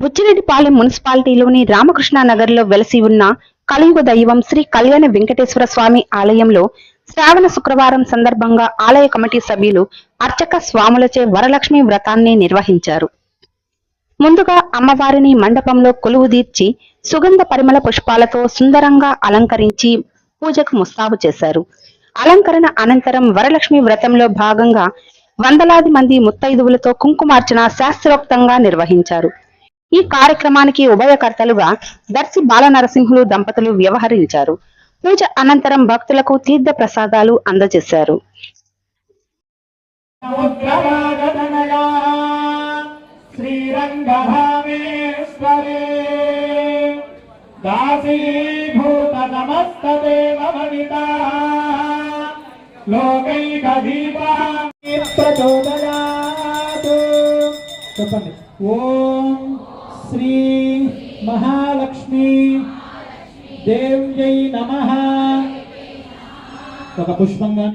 బుచ్చిరెడ్డిపాలెం మున్సిపాలిటీలోని రామకృష్ణ నగర్లో వెలసి ఉన్న కలియుగ దైవం శ్రీ కళ్యాణ వెంకటేశ్వర స్వామి ఆలయంలో శ్రావణ శుక్రవారం సందర్భంగా ఆలయ కమిటీ సభ్యులు అర్చక స్వాములచే వరలక్ష్మి వ్రతాన్ని నిర్వహించారు. ముందుగా అమ్మవారిని మండపంలో కొలువుదీర్చి సుగంధ పరిమళ పుష్పాలతో సుందరంగా అలంకరించి పూజకు ముస్తాబు చేశారు. అలంకరణ అనంతరం వరలక్ష్మి వ్రతంలో భాగంగా వందలాది మంది ముత్తైదువులతో కుంకుమార్చన శాస్త్రోక్తంగా నిర్వహించారు. ఈ కార్యక్రమానికి ఉభయకర్తలుగా దర్శి బాలనరసింహులు దంపతులు వ్యవహరించారు. పూజ అనంతరం భక్తులకు తీర్థ ప్రసాదాలు అందజేశారు. చెప్పండి. ఓం శ్రీ మహాలక్ష్మి దేవ్యై నమః. ఒక పుష్పంగా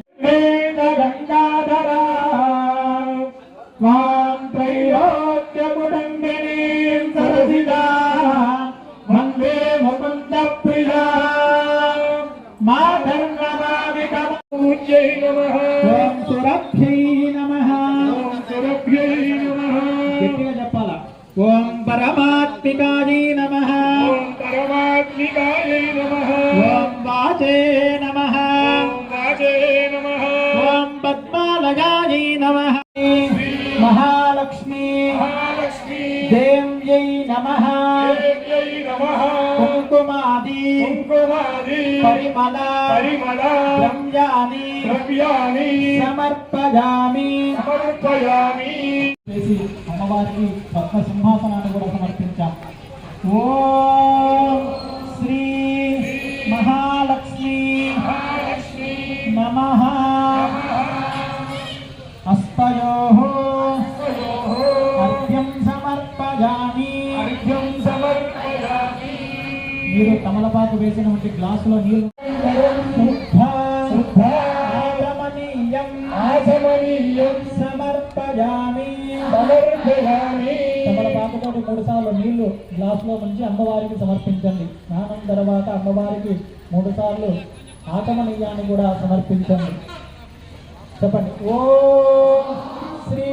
గట్టిగా చెప్పాలా. ఓం పరమాత్మికాయై నమః. ఓం పరమాత్మికాయై నమః. ఓం వాచే నమః. ఓం వాచే నమః. ఓం పద్మాలయాయై నమః. మహాలక్ష్మి దేవ్యై నమః. కుంకుమాది పరిమళ ద్రవ్యాని సమర్పయామి. అమ్మవారికి పద్మ సింహాసనాన్ని కూడా సమర్పించాం. ఓం శ్రీ మహాలక్ష్మి నమః. హస్తయోః అర్ఘ్యం సమర్పయామి. మీరు తమలపాకు వేసినటువంటి గ్లాసులో నీళ్లు సమర్పయామి. తమలపాకుతో 3 సార్లు నీళ్లు గ్లాసులో నుంచి అమ్మవారికి సమర్పించండి. స్నానం తర్వాత అమ్మవారికి 3 సార్లు ఆచమనీయాన్ని కూడా సమర్పించండి. చెప్పండి. ఓం శ్రీ